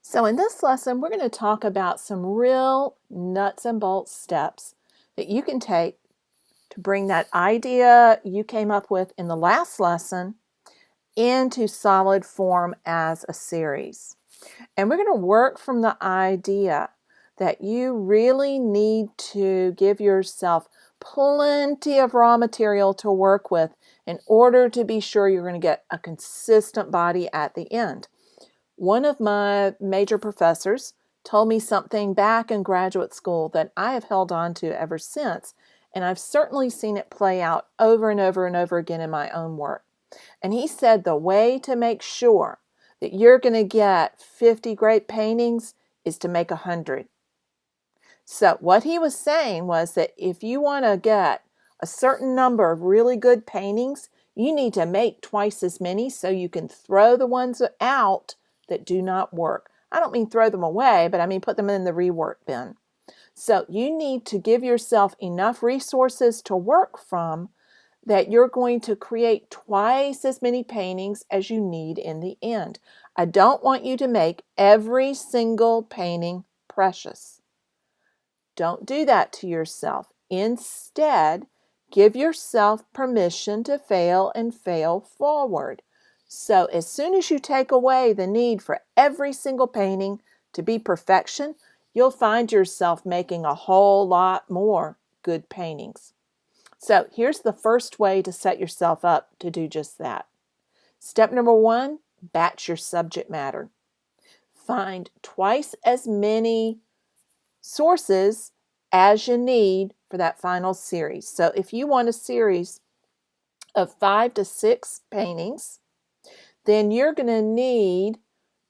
So in this lesson, we're going to talk about some real nuts and bolts steps that you can take to bring that idea you came up with in the last lesson into solid form as a series. And we're going to work from the idea that you really need to give yourself plenty of raw material to work with in order to be sure you're going to get a consistent body at the end. One of my major professors told me something back in graduate school that I have held on to ever since, and I've certainly seen it play out over and over and over again in my own work. And he said the way to make sure that you're going to get 50 great paintings is to make 100. So what he was saying was that if you want to get a certain number of really good paintings, you need to make twice as many so you can throw the ones out that do not work. I don't mean throw them away, but I mean put them in the rework bin. So you need to give yourself enough resources to work from that you're going to create twice as many paintings as you need in the end. I don't want you to make every single painting precious. Don't do that to yourself. Instead, give yourself permission to fail and fail forward. So as soon as you take away the need for every single painting to be perfection, you'll find yourself making a whole lot more good paintings. So here's the first way to set yourself up to do just that. Step number 1, batch your subject matter. Find twice as many sources as you need for that final series. So if you want a series of 5 to 6 paintings, then you're going to need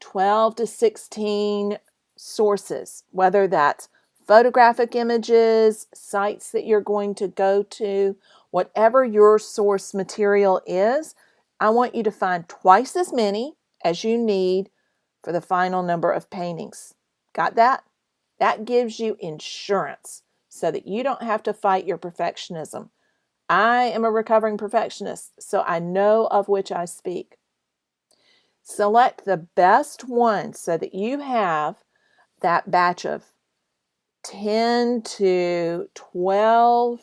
12 to 16 sources, whether that's photographic images, sites that you're going to go to, whatever your source material is. I want you to find twice as many as you need for the final number of paintings. Got that? That gives you insurance so that you don't have to fight your perfectionism. I am a recovering perfectionist, so I know of which I speak. Select the best ones so that you have that batch of 10 to 12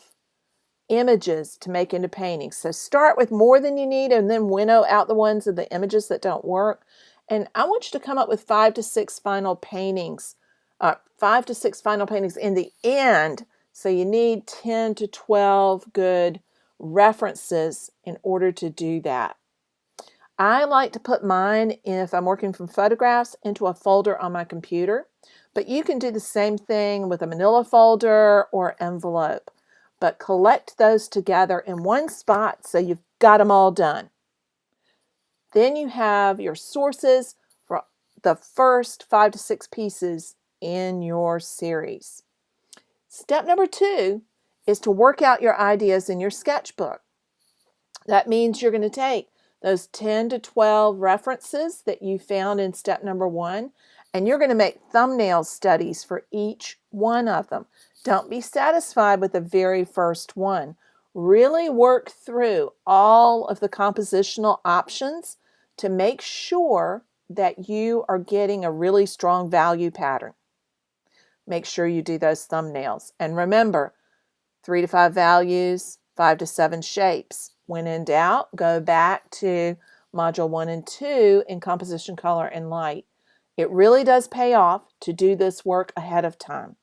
images to make into paintings. So start with more than you need and then winnow out the ones of the images that don't work. And I want you to come up with 5 to 6 final paintings. 5 to 6 final paintings in the end. So you need 10 to 12 good references in order to do that. I like to put mine, if I'm working from photographs, into a folder on my computer. But you can do the same thing with a manila folder or envelope. But collect those together in one spot so you've got them all done. Then you have your sources for the first 5 to 6 pieces in your series. Step number 2 is to work out your ideas in your sketchbook. That means you're going to take those 10 to 12 references that you found in step number 1, and you're going to make thumbnail studies for each one of them. Don't be satisfied with the very first one. Really work through all of the compositional options to make sure that you are getting a really strong value pattern. Make sure you do those thumbnails. And remember, 3 to 5 values, 5 to 7 shapes. When in doubt, go back to Module 1 and 2 in Composition, Color, and Light. It really does pay off to do this work ahead of time.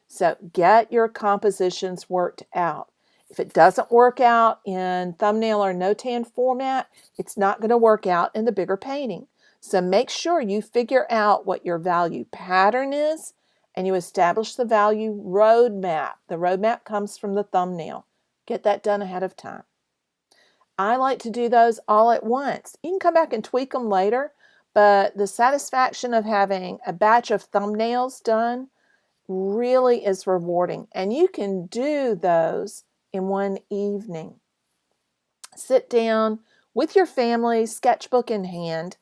So get your compositions worked out. If it doesn't work out in thumbnail or notan format, it's not going to work out in the bigger painting. So make sure you figure out what your value pattern is and you establish the value roadmap. The roadmap comes from the thumbnail. Get that done ahead of time. I like to do those all at once. You can come back and tweak them later, but the satisfaction of having a batch of thumbnails done really is rewarding. And you can do those in one evening. Sit down with your family, sketchbook in hand,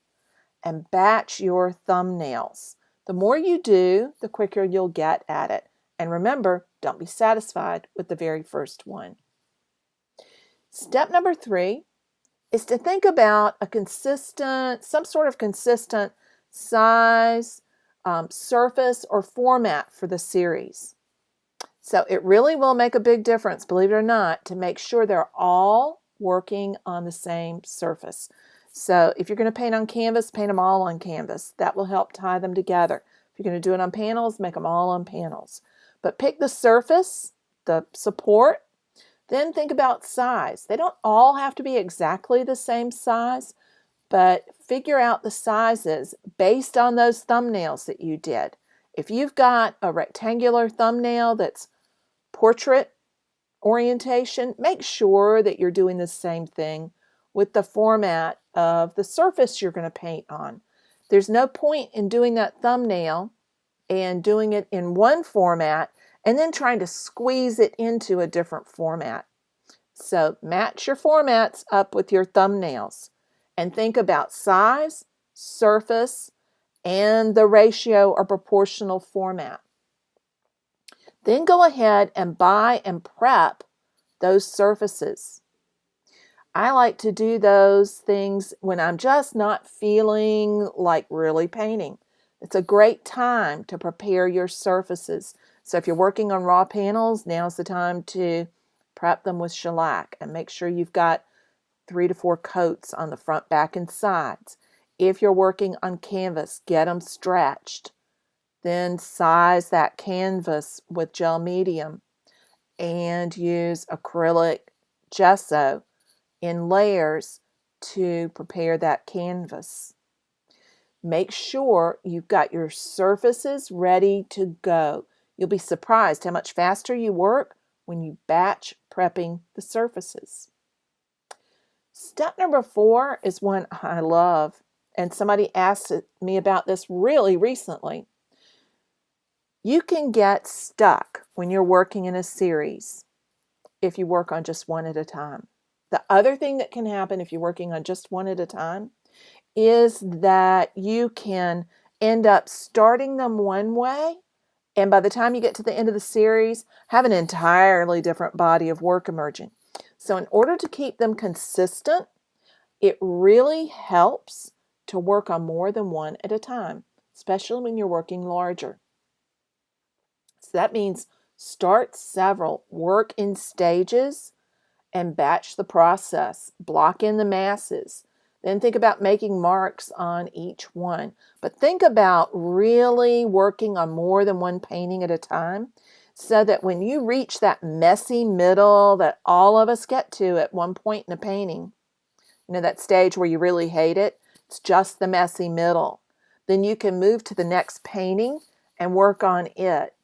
and batch your thumbnails. The more you do, the quicker you'll get at it. And remember, don't be satisfied with the very first one. Step number 3 is to think about some sort of consistent size, surface, or format for the series. So it really will make a big difference, believe it or not, to make sure they're all working on the same surface. So if you're going to paint on canvas, paint them all on canvas. That will help tie them together. If you're going to do it on panels, make them all on panels. But pick the surface, the support, then think about size. They don't all have to be exactly the same size, but figure out the sizes based on those thumbnails that you did. If you've got a rectangular thumbnail that's portrait orientation, make sure that you're doing the same thing with the format of the surface you're going to paint on. There's no point in doing that thumbnail and doing it in one format and then trying to squeeze it into a different format. So match your formats up with your thumbnails and think about size, surface, and the ratio or proportional format. Then go ahead and buy and prep those surfaces. I like to do those things when I'm just not feeling like really painting. It's a great time to prepare your surfaces. So if you're working on raw panels, now's the time to prep them with shellac and make sure you've got 3 to 4 coats on the front, back, and sides. If you're working on canvas, get them stretched. Then size that canvas with gel medium and use acrylic gesso in layers to prepare that canvas. Make sure you've got your surfaces ready to go. You'll be surprised how much faster you work when you batch prepping the surfaces. Step number 4 is one I love, and somebody asked me about this really recently. You can get stuck when you're working in a series if you work on just one at a time. The other thing that can happen if you're working on just one at a time is that you can end up starting them one way, and by the time you get to the end of the series, have an entirely different body of work emerging. So in order to keep them consistent, it really helps to work on more than one at a time, especially when you're working larger. So that means start several, work in stages, and batch the process. Block in the masses. Then think about making marks on each one. But think about really working on more than one painting at a time so that when you reach that messy middle that all of us get to at one point in a painting, you know, that stage where you really hate it, it's just the messy middle. Then you can move to the next painting and work on it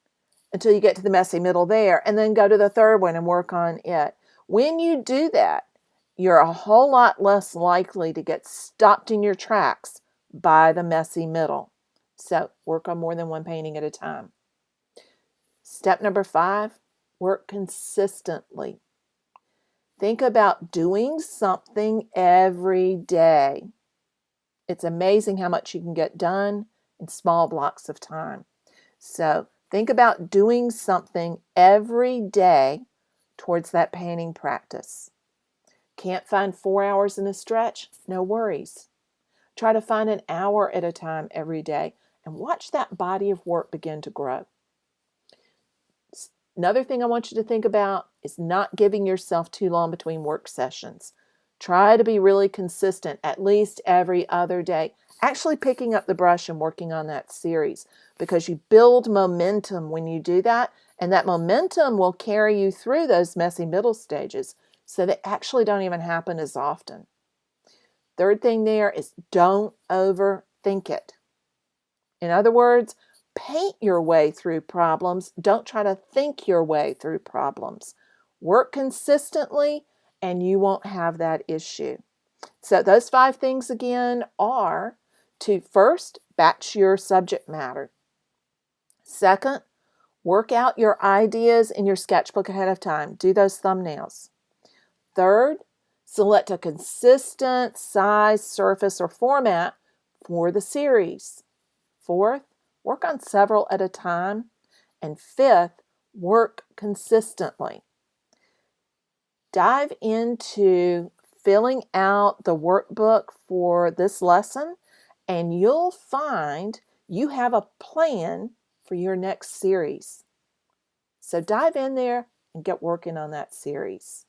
until you get to the messy middle there, and then go to the third one and work on it. When you do that, you're a whole lot less likely to get stopped in your tracks by the messy middle. So work on more than one painting at a time. Step number 5, work consistently. Think about doing something every day. It's amazing how much you can get done in small blocks of time. So think about doing something every day towards that painting practice. Can't find 4 hours in a stretch? No worries. Try to find an hour at a time every day and watch that body of work begin to grow. Another thing I want you to think about is not giving yourself too long between work sessions. Try to be really consistent, at least every other day. Actually picking up the brush and working on that series, because you build momentum when you do that, and that momentum will carry you through those messy middle stages, so they actually don't even happen as often. Third thing there is don't overthink it. In other words, paint your way through problems. Don't try to think your way through problems. Work consistently and you won't have that issue. So those 5 things again are to first, batch your subject matter. Second, work out your ideas in your sketchbook ahead of time. Do those thumbnails. Third, select a consistent size, surface, or format for the series. Fourth, work on several at a time. And fifth, work consistently. Dive into filling out the workbook for this lesson and you'll find you have a plan for your next series. So dive in there and get working on that series.